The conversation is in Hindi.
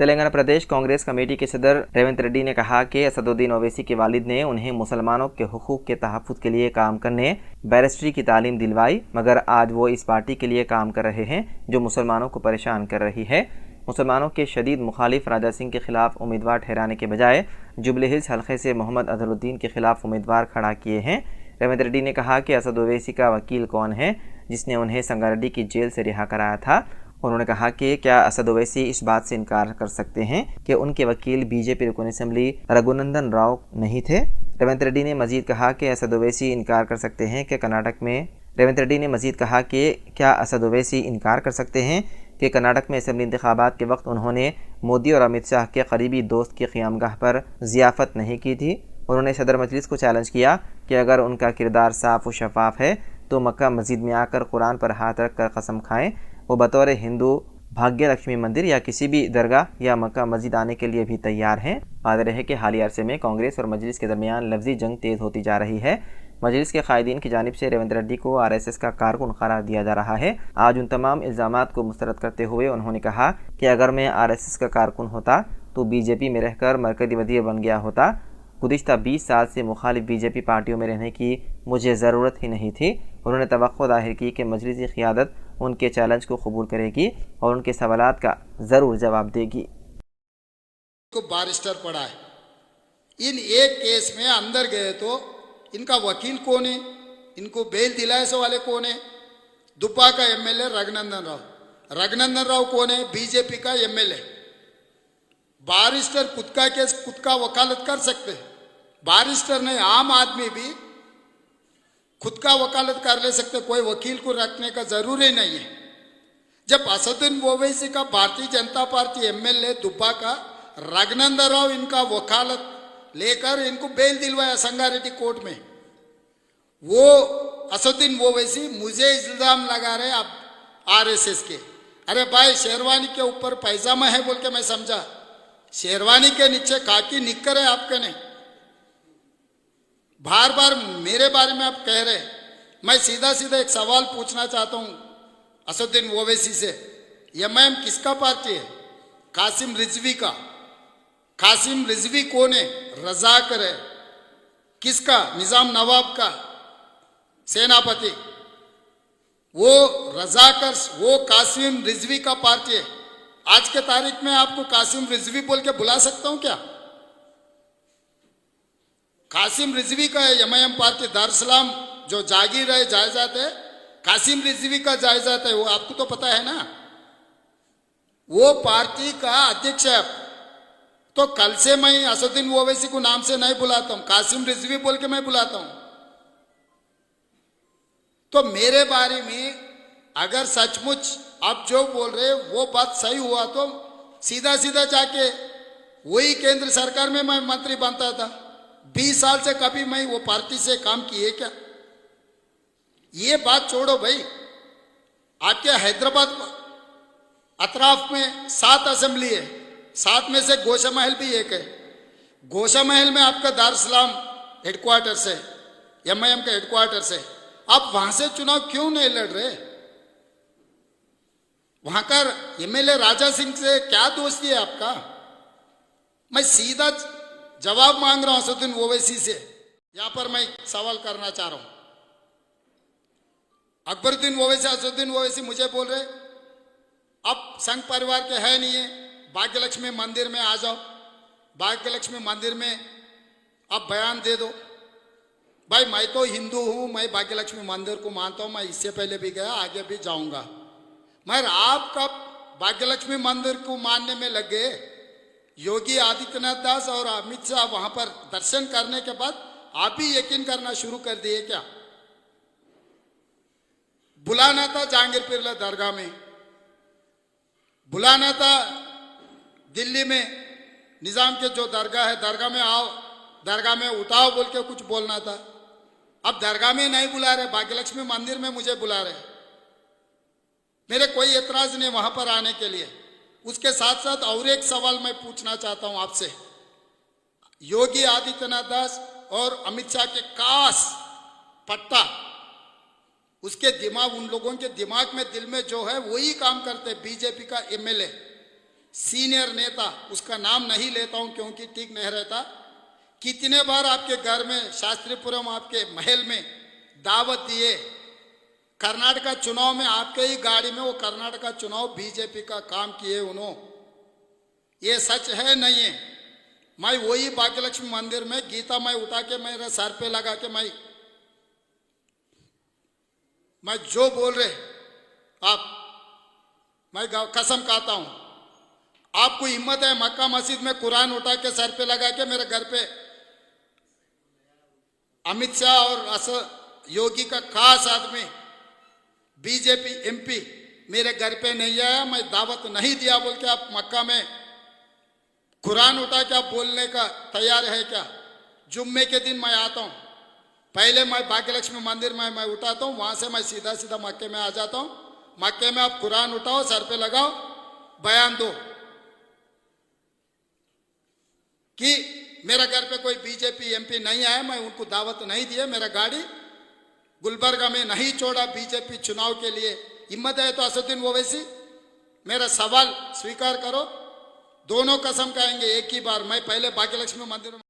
तेलंगाना प्रदेश कांग्रेस कमेटी के सदर रेवंत रेड्डी ने कहा कि असदुद्दीन ओवैसी के वालिद ने उन्हें मुसलमानों के हुकूक के तहफ़्फ़ुज़ के लिए काम करने बैरिस्ट्री की तालीम दिलवाई, मगर आज वो इस पार्टी के लिए काम कर रहे हैं जो मुसलमानों को परेशान कर रही है। मुसलमानों के शदीद मुखालिफ राजा सिंह के खिलाफ उम्मीदवार ठहराने के बजाय जुबली हिल्स हल्के से मोहम्मद अजहरुद्दीन के खिलाफ उम्मीदवार खड़ा किए हैं। रेवंत रेड्डी ने कहा कि असद ओवैसी का वकील कौन है जिसने उन्हें संगारेड्डी की जेल से रिहा कराया था। उन्होंने कहा कि क्या असद ओवैसी इस बात से इनकार कर सकते हैं कि उनके वकील बीजेपी रुकन असेंबली रघुनंदन राव नहीं थे। रेवंत रेड्डी ने मजीद कहा कि असद ओवैसी इनकार कर सकते हैं कि कर्नाटक में असेंबली इंतखाबात के वक्त उन्होंने मोदी और अमित शाह के करीबी दोस्त की क़ियामगाह पर ज़ियाफ़त नहीं की थी। उन्होंने सदर मजलिस को चैलेंज किया कि अगर उनका किरदार साफ़ व शफाफ है तो मक्का मस्जिद में आकर कुरान पर हाथ रख कर कसम खाएं वो बतौर हिंदू भाग्य लक्ष्मी मंदिर या किसी भी दरगाह या मक्का मस्जिद आने के लिए भी तैयार हैं। वाज़ेह है कि हालिया अरसे में कांग्रेस और मजलिस के दरमियान लफ्ज़ी जंग तेज़ होती जा रही है। मजलिस के कायदीन की जानिब से रेवंत रेड्डी को RSS का कारकुन करार दिया जा रहा है। आज उन तमाम इल्ज़ामात को मुस्तरद करते हुए उन्होंने कहा कि अगर मैं RSS का कारकुन होता तो बीजेपी में रहकर मरकज़ी वज़ीर बन गया होता। गुज़िश्ता 20 साल से मुखालिफ बीजेपी पार्टियों में रहने की मुझे ज़रूरत ही नहीं थी। उन्होंने तवक्को ज़ाहिर की कि मजलिसी क़ियादत उनके चैलेंज को कबूल करेगी और उनके सवालात का ज़रूर जवाब देगी। को बारिस्टर पढ़ा है, इन एक केस में अंदर गए तो इनका वकील कौन है, इनको बेल दिलाए से वाले कौन है? दुब्बा का MLA रघुनंदन राव कौन है? बीजेपी का MLA। बारिस्टर खुद का केस खुद का वकालत कर सकते हैं। बारिस्टर नहीं, आम आदमी भी खुद का वकालत कर ले सकते, कोई वकील को रखने का जरूरी नहीं है। जब असदुद्दीन ओवैसी का भारतीय जनता पार्टी MLA दुब्बा का रघुनंदन राव इनका वकालत लेकर इनको बेल दिलवाया संगारेड्डी कोर्ट में, वो असदुद्दीन ओवैसी मुझे इल्जाम लगा रहे अब RSS के। अरे भाई, शेरवानी के ऊपर पैजामा है बोल के मैं समझा, शेरवानी के नीचे खाकी निक्कर है आपके नहीं। बार बार मेरे बारे में आप कह रहे, मैं सीधा सीधा एक सवाल पूछना चाहता हूं असदुद्दीन ओवैसी से, MIM किसका पार्टी है? कासिम रिजवी का। कासिम रिजवी कौन है? रजाकर है। किसका? निजाम नवाब का सेनापति। वो रजाकर, वो कासिम रिजवी का पार्टी है। आज के तारीख में आपको कासिम रिजवी बोल के बुला सकता हूं क्या? कासिम रिजवी का है MIM पार्टी। दारुसलाम जो जागीर है, जायजात है, कासिम रिजवी का जायजात है, वो आपको तो पता है ना। वो पार्टी का अध्यक्ष है। तो कल से मैं असदुद्दीन ओवैसी को नाम से नहीं बुलाता हूं, कासिम रिजवी बोल के मैं बुलाता हूं। तो मेरे बारे में अगर सचमुच आप जो बोल रहे वो बात सही हुआ तो सीधा सीधा जाके वही केंद्र सरकार में मैं मंत्री बनता था। 20 साल से कभी मैं वो पार्टी से काम किए क्या? ये बात छोड़ो भाई, आपके हैदराबाद अतराफ में 7 असेंबली है, 7 में से गोशा महल भी एक है। गोशा महल में आपका दारुसलाम हेडक्वार्टर से, MIM का हेडक्वार्टर से, आप वहां से चुनाव क्यों नहीं लड़ रहे? वहां का MLA राजा सिंह से क्या दोस्ती है आपका? मैं सीधा जवाब मांग रहा हूं असदुद्दीन ओवैसी से। यहां पर मैं सवाल करना चाह रहा हूं। अकबरुद्दीन ओवैसी, असदुद्दीन ओवैसी मुझे बोल रहे अब संघ परिवार के है नहीं है, भाग्यलक्ष्मी मंदिर में आ जाओ, भाग्यलक्ष्मी मंदिर में आप बयान दे दो। भाई, मैं तो हिंदू हूं, मैं भाग्यलक्ष्मी मंदिर को मानता हूं, मैं इससे पहले भी गया, आगे भी जाऊंगा। मगर आप कब भाग्यलक्ष्मी मंदिर को मानने में लग गए? योगी आदित्यनाथ दास और अमित शाह वहां पर दर्शन करने के बाद आप भी यकीन करना शुरू कर दिए क्या? बुलाना था जहांगीर पीरला दरगाह में, बुलाना था दिल्ली में निजाम के जो दरगाह है, दरगाह में आओ, दरगाह में उठाओ बोल के कुछ बोलना था। अब दरगाह में नहीं बुला रहे, भाग्यलक्ष्मी मंदिर में मुझे बुला रहे। मेरे कोई एतराज नहीं वहां पर आने के लिए। उसके साथ साथ और एक सवाल मैं पूछना चाहता हूं आपसे। योगी आदित्यनाथ दास और अमित शाह के कास पट्टा, उसके दिमाग, उन लोगों के दिमाग में, दिल में जो है वही काम करते। बीजेपी का MLA सीनियर नेता, उसका नाम नहीं लेता हूं क्योंकि ठीक नहीं रहता, कितने बार आपके घर में शास्त्रीपुरम आपके महल में दावत दिए। कर्नाटका चुनाव में आपके ही गाड़ी में वो कर्नाटका चुनाव बीजेपी का काम किए उन्होंने। ये सच है नहीं है? मैं वही भाग्यलक्ष्मी मंदिर में गीता मैं उठा के मेरे सर पे लगा के मैं जो बोल रहे आप, मैं कसम खाता हूं, आपको हिम्मत है मक्का मस्जिद में कुरान उठा के सर पे लगा के मेरे घर पे अमित शाह और योगी का खास आदमी बीजेपी एमपी मेरे घर पे नहीं आया, मैं दावत नहीं दिया बोल के आप मक्का में कुरान उठा के आप बोलने का तैयार है क्या? जुम्मे के दिन मैं आता हूं, पहले मैं भाग्यलक्ष्मी मंदिर में मैं उठाता हूं, वहां से मैं सीधा सीधा मक्के में आ जाता हूं। मक्के में आप कुरान उठाओ, सर पे लगाओ, बयान दो कि मेरा घर पे कोई बीजेपी एमपी नहीं आया, मैं उनको दावत नहीं दिया, मेरा गाड़ी गुलबर्गा में नहीं छोड़ा बीजेपी चुनाव के लिए। हिम्मत है तो असदुद्दीन ओवैसी मेरा सवाल स्वीकार करो, दोनों कसम खाएंगे एक ही बार। मैं पहले भाग्यलक्ष्मी मंदिर में